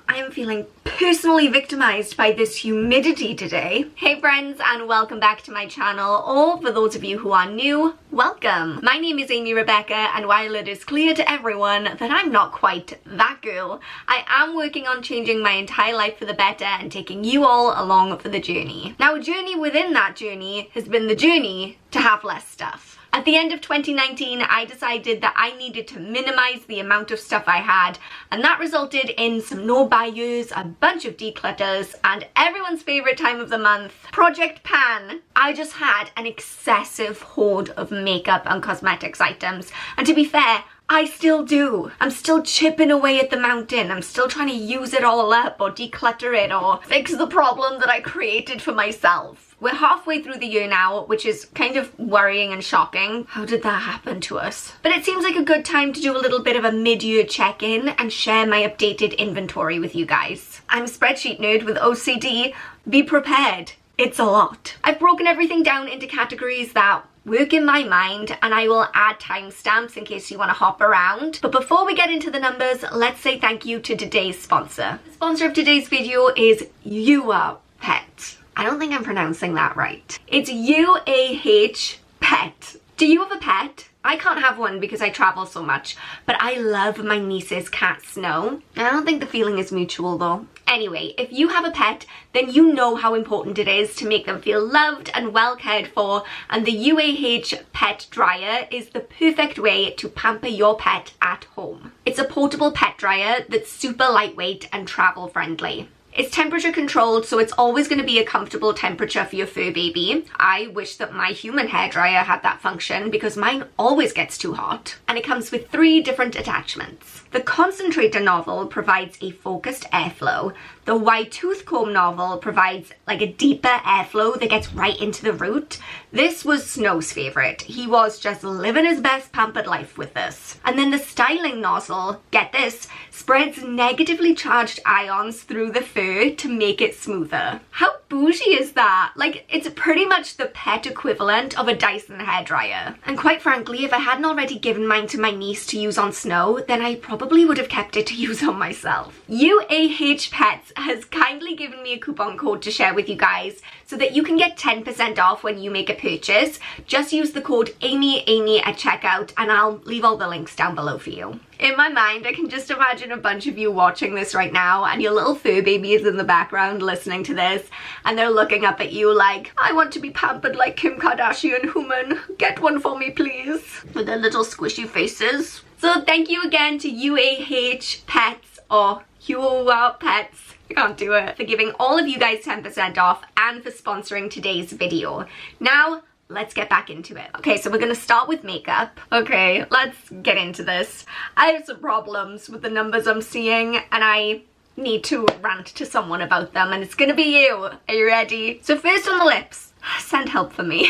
I am feeling personally victimized by this humidity today. Hey friends, and welcome back to my channel, or for those of you who are new, welcome. My name is Amy Rebecca, and while it is clear to everyone that I'm not quite that girl, I am working on changing my entire life for the better and taking you all along for the journey. Now, a journey within that journey has been the journey to have less stuff. At the end of 2019, I decided that I needed to minimize the amount of stuff I had, and that resulted in some no-buy years, a bunch of declutters, and everyone's favorite time of the month, Project Pan. I just had an excessive hoard of makeup and cosmetics items, and to be fair, I still do. I'm still chipping away at the mountain. I'm still trying to use it all up or declutter it or fix the problem that I created for myself. We're halfway through the year now, which is kind of worrying and shocking. How did that happen to us? But it seems like a good time to do a little bit of a mid-year check-in and share my updated inventory with you guys. I'm a spreadsheet nerd with OCD. Be prepared. It's a lot. I've broken everything down into categories that work in my mind, and I will add timestamps in case you want to hop around. But before we get into the numbers, let's say thank you to today's sponsor. The sponsor of today's video is Your Pet. I don't think I'm pronouncing that right. It's UAH Pet. Do you have a pet? I can't have one because I travel so much, but I love my niece's cat Snow. I don't think the feeling is mutual though. Anyway, if you have a pet, then you know how important it is to make them feel loved and well cared for, and the UAH Pet Dryer is the perfect way to pamper your pet at home. It's a portable pet dryer that's super lightweight and travel friendly. It's temperature controlled, so it's always going to be a comfortable temperature for your fur baby. I wish that my human hairdryer had that function because mine always gets too hot. And it comes with 3 different attachments. The concentrator nozzle provides a focused airflow. The wide tooth comb nozzle provides like a deeper airflow that gets right into the root. This was Snow's favorite. He was just living his best pampered life with this. And then the styling nozzle, get this, spreads negatively charged ions through the fur to make it smoother. How bougie is that? Like, it's pretty much the pet equivalent of a Dyson hairdryer. And quite frankly, if I hadn't already given mine to my niece to use on Snow, then I probably would have kept it to use on myself. UAH Pets has kindly given me a coupon code to share with you guys so that you can get 10% off when you make a purchase. Just use the code AMEE at checkout, and I'll leave all the links down below for you. In my mind, I can just imagine a bunch of you watching this right now, and your little fur baby is in the background listening to this, and they're looking up at you like, I want to be pampered like Kim Kardashian woman. Get one for me, please. With their little squishy faces. So thank you again to UAH Pets, or Your Pets, I can't do it, for giving all of you guys 10% off and for sponsoring today's video. Now, let's get back into it. Okay, so we're gonna start with makeup. Okay, let's get into this. I have some problems with the numbers I'm seeing, and I need to rant to someone about them, and it's gonna be you. Are you ready? So first on the lips, send help for me.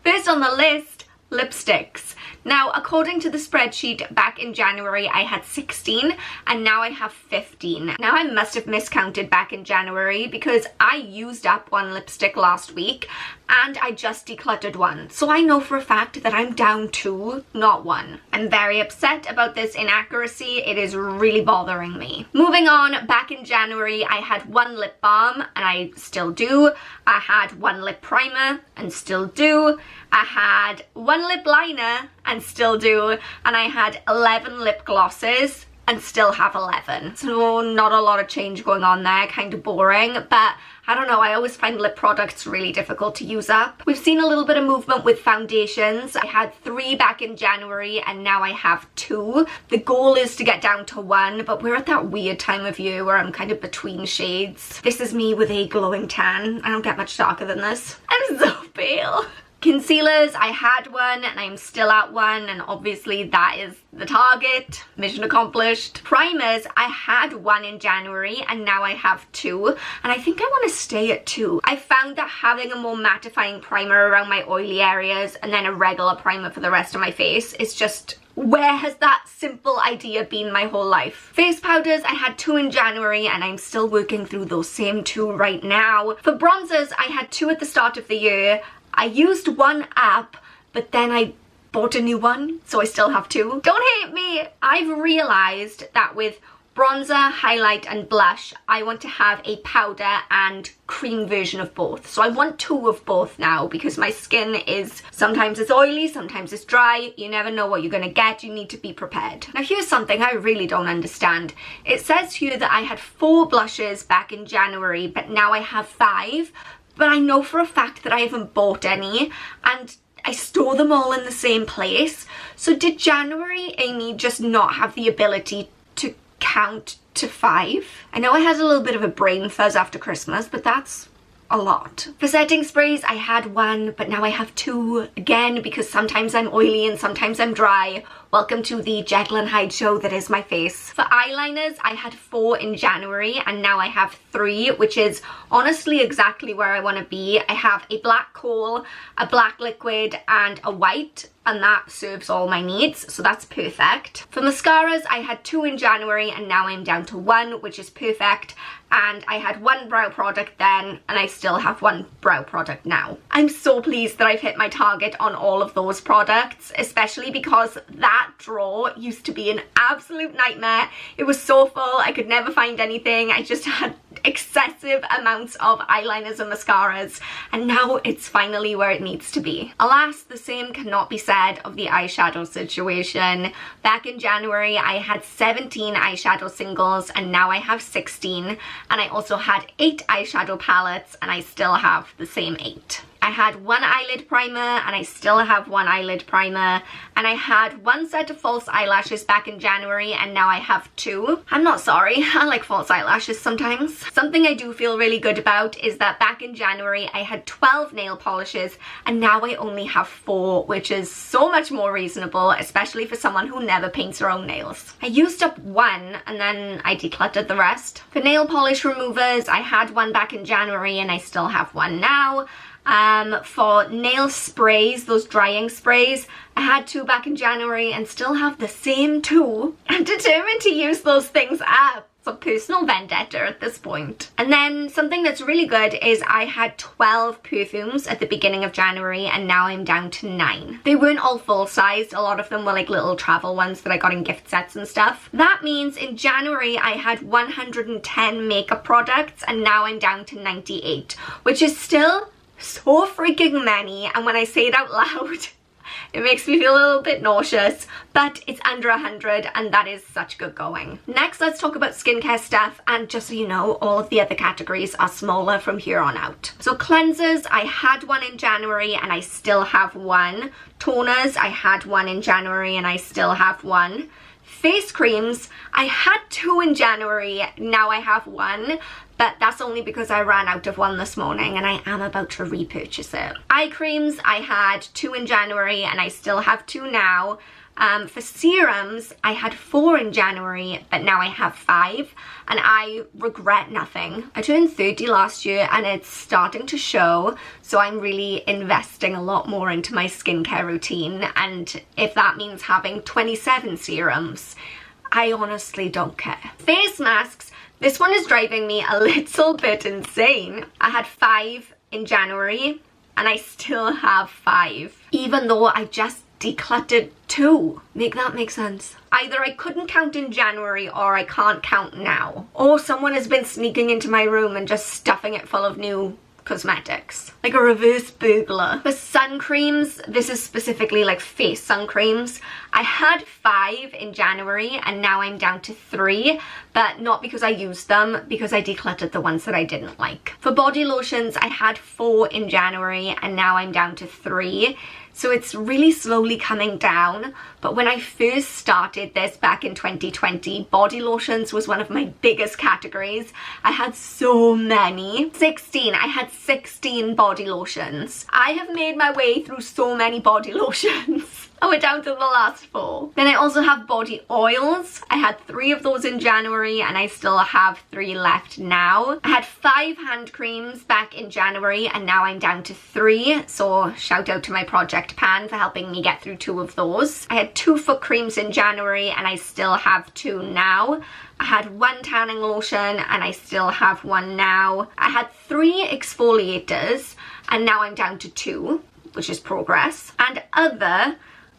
First on the list, lipsticks. Now, according to the spreadsheet, back in January I had 16 and now I have 15. Now, I must have miscounted back in January because I used up one lipstick last week and I just decluttered one. So I know for a fact that I'm down 2, not 1. I'm very upset about this inaccuracy. It is really bothering me. Moving on, back in January I had 1 lip balm and I still do. I had 1 lip primer and still do. I had 1 lip liner and still do, and I had 11 lip glosses and still have 11. So not a lot of change going on there, kind of boring, but I don't know, I always find lip products really difficult to use up. We've seen a little bit of movement with foundations. I had 3 back in January and now I have 2. The goal is to get down to 1, but we're at that weird time of year where I'm kind of between shades. This is me with a glowing tan. I don't get much darker than this. I'm so pale. Concealers, I had 1 and I'm still at 1, and obviously that is the target. Mission accomplished. Primers, I had 1 in January and now I have 2, and I think I want to stay at 2. I found that having a more mattifying primer around my oily areas and then a regular primer for the rest of my face is just, where has that simple idea been my whole life? Face powders, I had 2 in January and I'm still working through those same 2 right now. For bronzers, I had 2 at the start of the year. I used 1 up, but then I bought a new one, so I still have 2. Don't hate me! I've realised that with bronzer, highlight and blush, I want to have a powder and cream version of both. So I want 2 of both now because my skin is, sometimes it's oily, sometimes it's dry. You never know what you're going to get. You need to be prepared. Now here's something I really don't understand. It says here that I had 4 blushes back in January, but now I have 5. But I know for a fact that I haven't bought any, and I store them all in the same place. So did January Aimee just not have the ability to count to 5? I know I had a little bit of a brain fuzz after Christmas, but that's a lot. For setting sprays, I had 1, but now I have 2 again because sometimes I'm oily and sometimes I'm dry. Welcome to the Jekyll and Hyde show that is my face. For eyeliners, I had 4 in January and now I have 3, which is honestly exactly where I want to be. I have a black kohl, a black liquid and a white, and that serves all my needs, so that's perfect. For mascaras, I had 2 in January and now I'm down to 1, which is perfect. And I had 1 brow product then, and I still have 1 brow product now. I'm so pleased that I've hit my target on all of those products, especially because that drawer used to be an absolute nightmare. It was so full, I could never find anything. I just had excessive amounts of eyeliners and mascaras, and now it's finally where it needs to be. Alas, the same cannot be said of the eyeshadow situation. Back in January, I had 17 eyeshadow singles, and now I have 16. And I also had 8 eyeshadow palettes, and I still have the same 8. I had 1 eyelid primer and I still have 1 eyelid primer, and I had 1 set of false eyelashes back in January and now I have 2. I'm not sorry, I like false eyelashes sometimes. Something I do feel really good about is that back in January I had 12 nail polishes and now I only have 4, which is so much more reasonable, especially for someone who never paints her own nails. I used up 1 and then I decluttered the rest. For nail polish removers, I had 1 back in January and I still have 1 now. For nail sprays, those drying sprays, I had 2 back in January and still have the same 2. I'm determined to use those things up. It's a personal vendetta at this point. And then something that's really good is I had 12 perfumes at the beginning of January and now I'm down to 9. They weren't all full-sized. A lot of them were like little travel ones that I got in gift sets and stuff. That means in January I had 110 makeup products and now I'm down to 98, which is still so freaking many, and when I say it out loud it makes me feel a little bit nauseous, but it's under 100 and that is such good going. Next, let's talk about skincare stuff, and just so you know, all of the other categories are smaller from here on out. So cleansers, I had 1 in January and I still have 1. Toners, I had 1 in January and I still have 1. Face creams, I had 2 in January, now I have 1. But that's only because I ran out of 1 this morning and I am about to repurchase it. Eye creams, I had 2 in January and I still have 2 now. For serums, I had 4 in January, but now I have 5, and I regret nothing. I turned 30 last year and it's starting to show, so I'm really investing a lot more into my skincare routine, and if that means having 27 serums, I honestly don't care. Face masks, this one is driving me a little bit insane. I had 5 in January and I still have 5, even though I just decluttered 2. Make that make sense? Either I couldn't count in January or I can't count now. Or someone has been sneaking into my room and just stuffing it full of new cosmetics. Like a reverse burglar. For sun creams, this is specifically like face sun creams. I had 5 in January and now I'm down to 3, but not because I used them, because I decluttered the ones that I didn't like. For body lotions, I had 4 in January and now I'm down to 3. So it's really slowly coming down, but when I first started this back in 2020, body lotions was one of my biggest categories. I had so many. 16, I had 16 body lotions. I have made my way through so many body lotions. And we're down to the last 4. Then I also have body oils. I had 3 of those in January and I still have 3 left now. I had 5 hand creams back in January and now I'm down to 3. So shout out to my Project Pan for helping me get through 2 of those. I had 2 foot creams in January and I still have 2 now. I had 1 tanning lotion and I still have 1 now. I had 3 exfoliators and now I'm down to 2, which is progress. And other,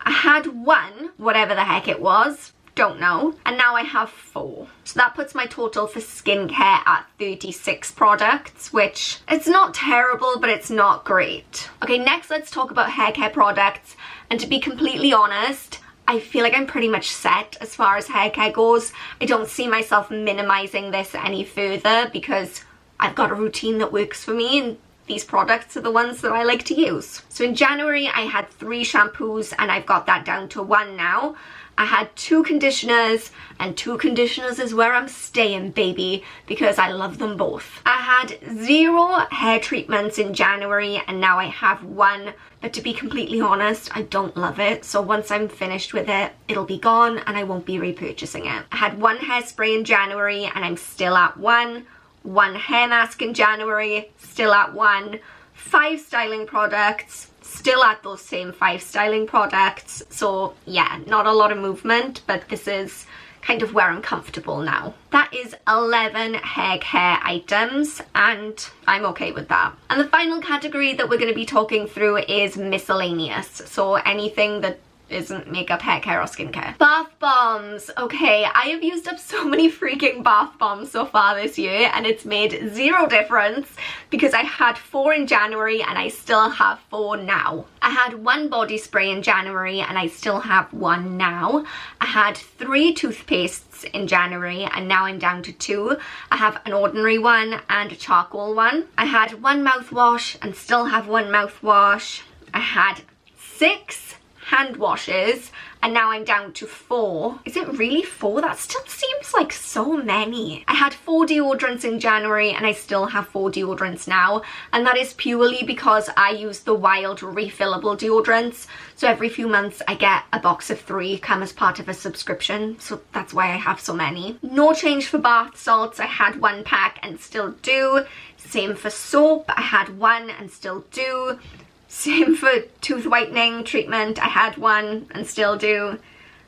I had 1, whatever the heck it was, Don't know. And now I have 4. So that puts my total for skincare at 36 products, which it's not terrible, but it's not great. Okay, next let's talk about haircare products. And to be completely honest, I feel like I'm pretty much set as far as haircare goes. I don't see myself minimizing this any further because I've got a routine that works for me, and these products are the ones that I like to use. So in January I had 3 shampoos and I've got that down to 1 now. I had 2 conditioners, and 2 conditioners is where I'm staying, baby, because I love them both. I had 0 hair treatments in January and now I have 1, but to be completely honest, I don't love it. So once I'm finished with it, it'll be gone and I won't be repurchasing it. I had 1 hairspray in January and I'm still at 1. 1 hair mask in January, still at 1. 5 styling products, still at those same 5 styling products. So yeah, not a lot of movement, but this is kind of where I'm comfortable now. That is 11 hair care items and I'm okay with that. And the final category that we're going to be talking through is miscellaneous. So anything that isn't makeup, hair care or skincare. Bath bombs. Okay, I have used up so many freaking bath bombs so far this year and it's made 0 difference because I had 4 in January and I still have 4 now. I had 1 body spray in January and I still have 1 now. I had 3 toothpastes in January and now I'm down to 2. I have an ordinary one and a charcoal one. I had 1 mouthwash and still have 1 mouthwash. I had 6 hand washes and now I'm down to 4. Is it really 4? That still seems like so many. I had 4 deodorants in January and I still have 4 deodorants now, and that is purely because I use the Wild refillable deodorants. So every few months I get a box of 3 come as part of a subscription, so that's why I have so many. No change for bath salts. I had 1 pack and still do. Same for soap. I had 1 and still do. Same for tooth whitening treatment, I had 1 and still do.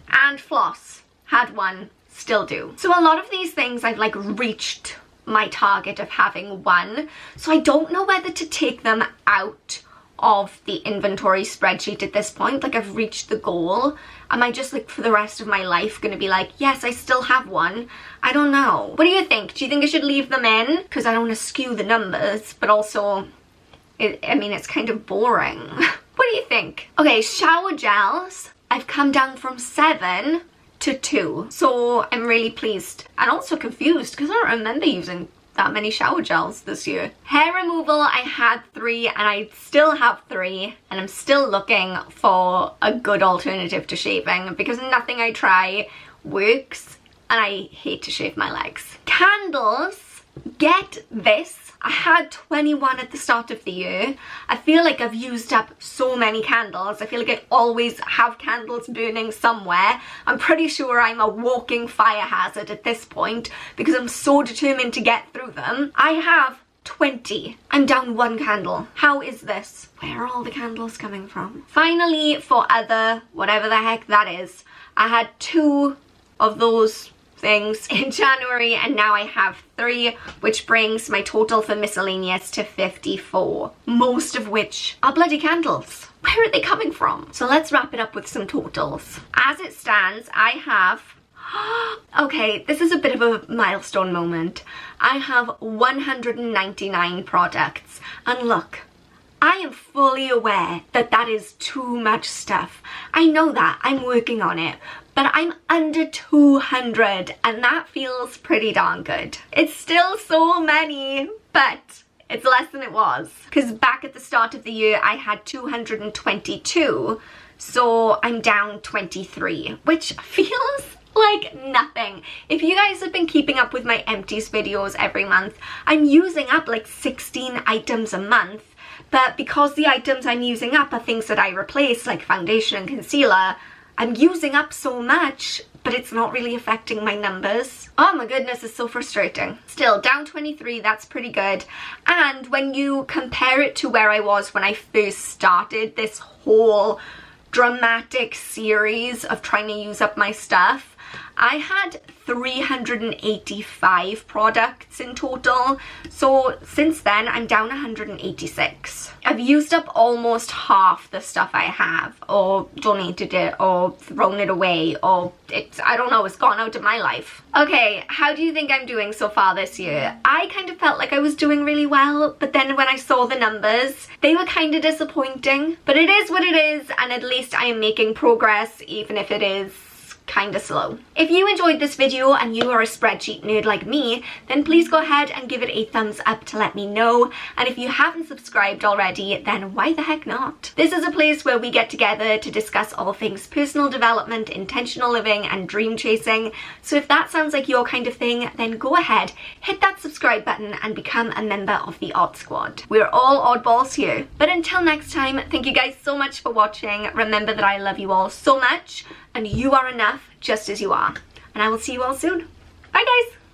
And floss, had 1, still do. So a lot of these things I've like reached my target of having 1. So I don't know whether to take them out of the inventory spreadsheet at this point. Like I've reached the goal. Am I just like for the rest of my life gonna be like, yes, I still have 1? I don't know. What do you think? Do you think I should leave them in? Because I don't want to skew the numbers, but also I mean, it's kind of boring. What do you think? Okay, shower gels. I've come down from 7 to 2. So I'm really pleased and also confused because I don't remember using that many shower gels this year. Hair removal, I had 3 and I still have 3 and I'm still looking for a good alternative to shaving because nothing I try works and I hate to shave my legs. Candles, get this. I had 21 at the start of the year. I feel like I've used up so many candles. I feel like I always have candles burning somewhere. I'm pretty sure I'm a walking fire hazard at this point because I'm so determined to get through them. I have 20. I'm down 1 candle. How is this? Where are all the candles coming from? Finally, for other, whatever the heck that is, I had 2 of those things in January and now I have 3, which brings my total for miscellaneous to 54, most of which are bloody candles. Where are they coming from? So let's wrap it up with some totals. As it stands, I have okay, this is a bit of a milestone moment. I have 199 products and look, I am fully aware that that is too much stuff. I know that, I'm working on it, but I'm under 200 and that feels pretty darn good. It's still so many, but it's less than it was. Because back at the start of the year, I had 222, so I'm down 23, which feels like nothing. If you guys have been keeping up with my empties videos every month, I'm using up like 16 items a month. But because the items I'm using up are things that I replace, like foundation and concealer, I'm using up so much, but it's not really affecting my numbers. Oh my goodness, it's so frustrating. Still, down 23, that's pretty good. And when you compare it to where I was when I first started this whole dramatic series of trying to use up my stuff, I had 385 products in total. So since then, I'm down 186. I've used up almost half the stuff I have, or donated it, or thrown it away, or I don't know, it's gone out of my life. Okay, how do you think I'm doing so far this year? I kind of felt like I was doing really well, but then when I saw the numbers, they were kind of disappointing. But it is what it is, and at least I am making progress, even if it is kind of slow. If you enjoyed this video and you are a spreadsheet nerd like me, then please go ahead and give it a thumbs up to let me know. And if you haven't subscribed already, then why the heck not? This is a place where we get together to discuss all things personal development, intentional living, and dream chasing. So if that sounds like your kind of thing, then go ahead, hit that subscribe button and become a member of the Odd Squad. We're all oddballs here. But until next time, thank you guys so much for watching. Remember that I love you all so much, and you are enough just as you are. And I will see you all soon. Bye guys!